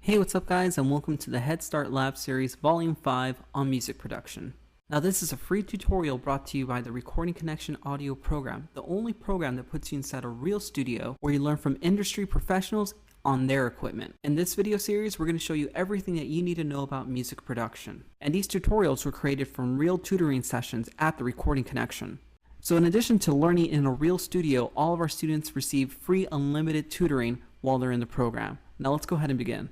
Hey, what's up guys, and welcome to the Head Start Lab Series Volume 5 on music production. Now this is a free tutorial brought to you by the Recording Connection audio program, the only program that puts you inside a real studio where you learn from industry professionals on their equipment. In this video series, we're going to show you everything that you need to know about music production. And these tutorials were created from real tutoring sessions at the Recording Connection. So in addition to learning in a real studio, all of our students receive free unlimited tutoring while they're in the program. Now let's go ahead and begin.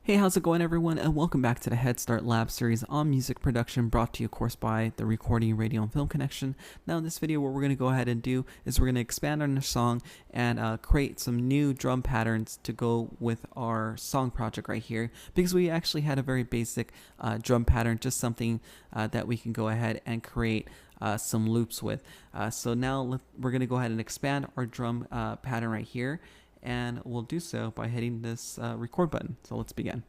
Hey, how's it going everyone, and welcome back to the Head Start Lab series on music production, brought to you of course by the Recording Radio and Film Connection. Now in this video, what we're going to go ahead and do is we're going to expand on the song and create some new drum patterns to go with our song project right here, because we actually had a very basic drum pattern, just something that we can go ahead and create some loops with. So now we're going to go ahead and expand our drum pattern right here. And we'll do so by hitting this record button. So let's begin.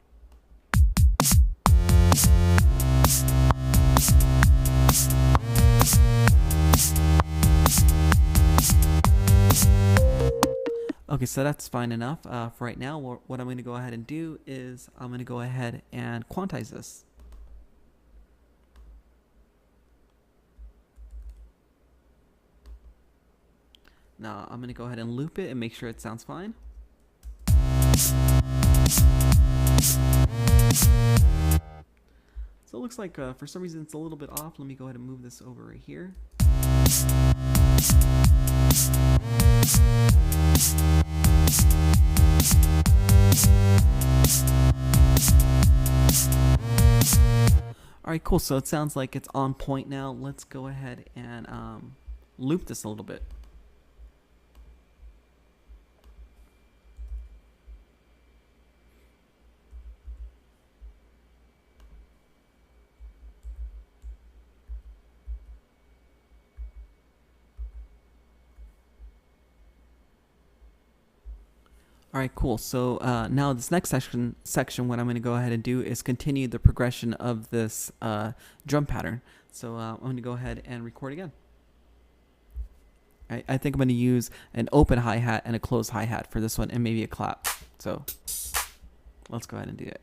Okay, so that's fine enough for right now. What I'm going to go ahead and do is I'm going to go ahead and quantize this. Now I'm going to go ahead and loop it and make sure it sounds fine. So it looks like for some reason it's a little bit off. Let me go ahead and move this over right here. Alright, cool. So it sounds like it's on point now. Let's go ahead and loop this a little bit. Alright, cool. So now this next section, what I'm going to go ahead and do is continue the progression of this drum pattern. So I'm going to go ahead and record again. I think I'm going to use an open hi-hat and a closed hi-hat for this one, and maybe a clap. So let's go ahead and do it.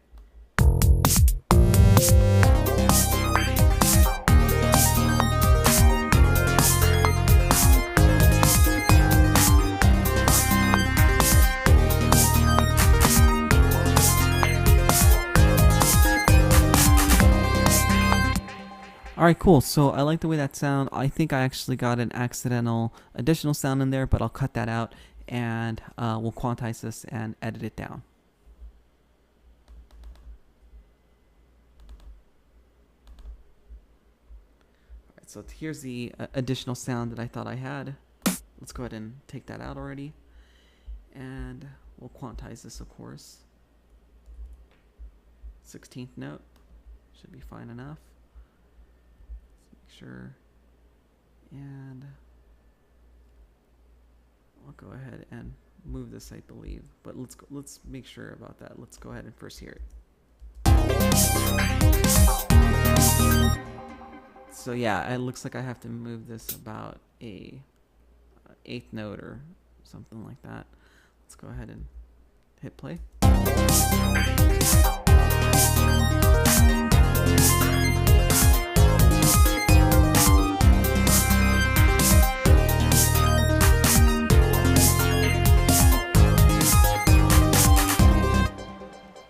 Alright, cool. So I like the way that sound. I think I actually got an accidental additional sound in there, but I'll cut that out and we'll quantize this and edit it down. Alright, so here's the additional sound that I thought I had. Let's go ahead and take that out already. And we'll quantize this, of course. 16th note. Should be fine enough. Sure, and I'll go ahead and move this, I believe, but let's make sure about that. Let's go ahead and first hear it. So yeah, it looks like I have to move this about a eighth note or something like that. Let's go ahead and hit play.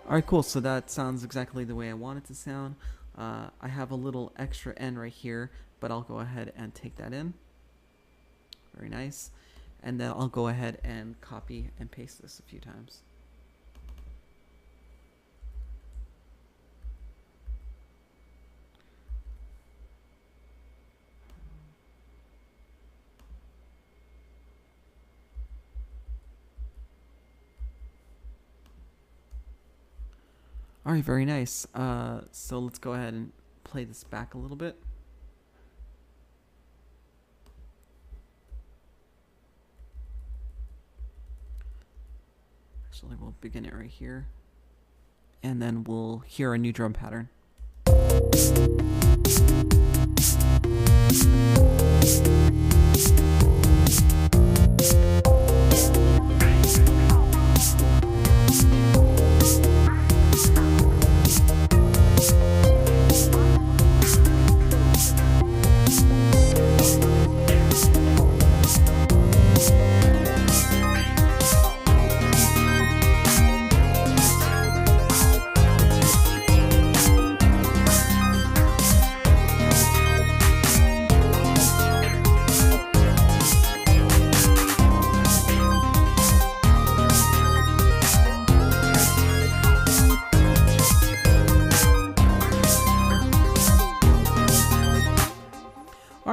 Alright, cool. So that sounds exactly the way I want it to sound. I have a little extra end right here, but I'll go ahead and take that in. Very nice. And then I'll go ahead and copy and paste this a few times. Alright, very nice. So let's go ahead and play this back a little bit. Actually, we'll begin it right here. And then we'll hear a new drum pattern.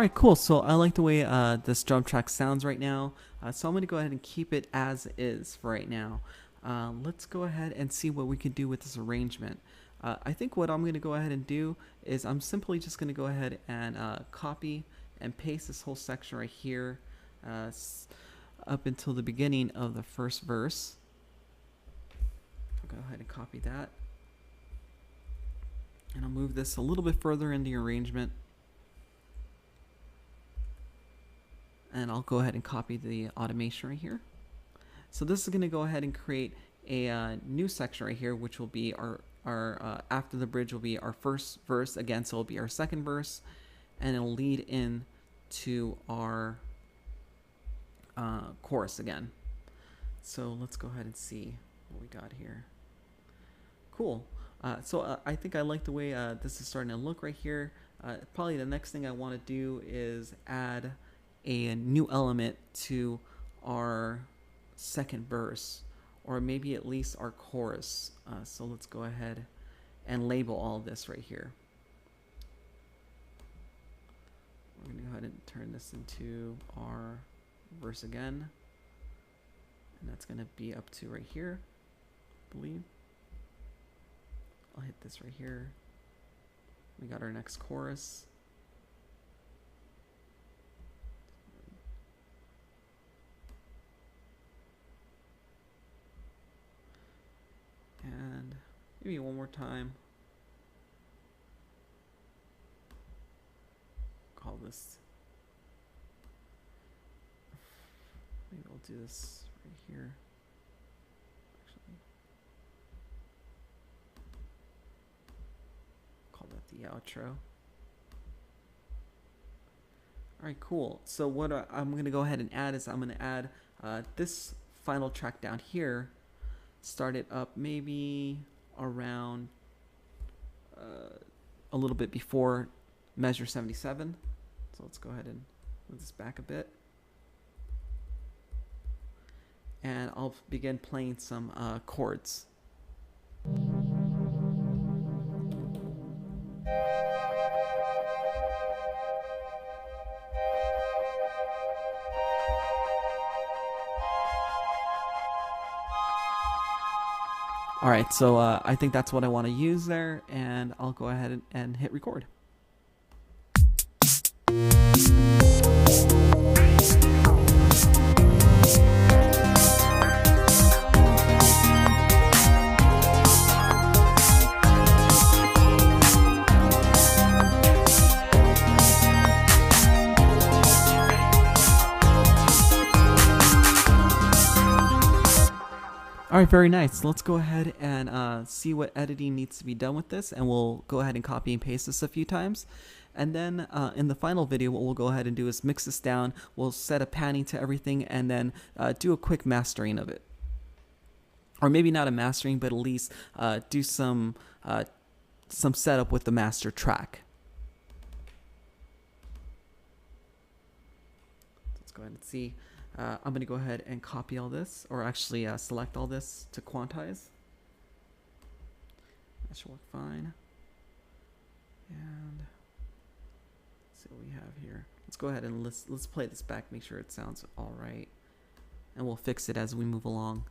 Alright, cool. So I like the way this drum track sounds right now. So I'm going to go ahead and keep it as is for right now. Let's go ahead and see what we can do with this arrangement. I think what I'm going to go ahead and do is I'm simply just going to go ahead and copy and paste this whole section right here up until the beginning of the first verse. I'll go ahead and copy that. And I'll move this a little bit further in the arrangement. And I'll go ahead and copy the automation right here. So this is going to go ahead and create a new section right here, which will be our after the bridge will be our first verse again. So it'll be our second verse, and it'll lead in to our chorus again. So let's go ahead and see what we got here. Cool. So I think I like the way this is starting to look right here. Probably the next thing I want to do is add a new element to our second verse, or maybe at least our chorus. So let's go ahead and label all this right here. We're going to go ahead and turn this into our verse again, and that's going to be up to right here, I believe. I'll hit this right here. We got our next chorus. And maybe one more time. Call this. Maybe I'll do this right here. Actually, call that the outro. Alright, cool. So what I'm going to go ahead and add is I'm going to add this final track down here. Start it up maybe around a little bit before measure 77. So let's go ahead and move this back a bit. And I'll begin playing some chords. Alright, so I think that's what I want to use there, and I'll go ahead and hit record. Alright, very nice. Let's go ahead and see what editing needs to be done with this, and we'll go ahead and copy and paste this a few times. And then in the final video, what we'll go ahead and do is mix this down. We'll set a panning to everything, and then do a quick mastering of it. Or maybe not a mastering, but at least do some setup with the master track. Let's go ahead and see. I'm going to go ahead and copy all this, or actually select all this to quantize. That should work fine. And let's see what we have here. Let's go ahead and let's play this back, make sure it sounds all right, and we'll fix it as we move along.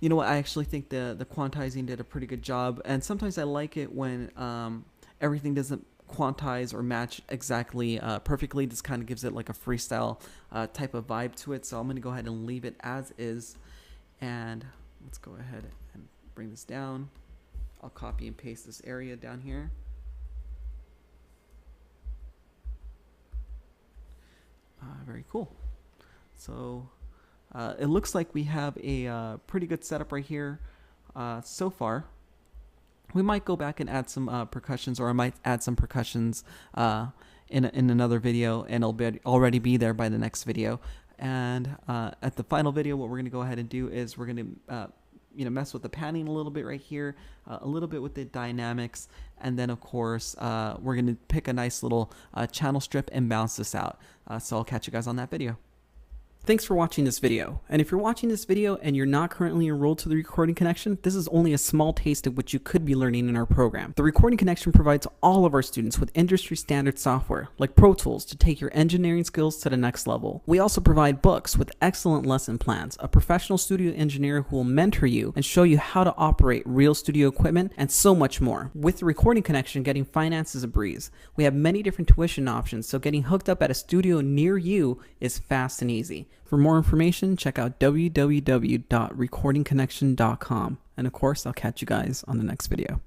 You know what, I actually think the quantizing did a pretty good job, and sometimes I like it when everything doesn't quantize or match exactly perfectly. This kind of gives it like a freestyle type of vibe to it, so I'm going to go ahead and leave it as is, and let's go ahead and bring this down. I'll copy and paste this area down here. Very cool. So it looks like we have a pretty good setup right here so far. We might go back and add some percussions, or I might add some percussions in another video, and it'll already be there by the next video. And at the final video, what we're going to go ahead and do is we're going to mess with the panning a little bit right here, a little bit with the dynamics, and then of course we're going to pick a nice little channel strip and bounce this out. So I'll catch you guys on that video. Thanks for watching this video, and if you're watching this video and you're not currently enrolled to the Recording Connection, this is only a small taste of what you could be learning in our program. The Recording Connection provides all of our students with industry standard software, like Pro Tools, to take your engineering skills to the next level. We also provide books with excellent lesson plans, a professional studio engineer who will mentor you and show you how to operate real studio equipment, and so much more. With the Recording Connection, getting finance is a breeze. We have many different tuition options, so getting hooked up at a studio near you is fast and easy. For more information, check out www.recordingconnection.com. And of course, I'll catch you guys on the next video.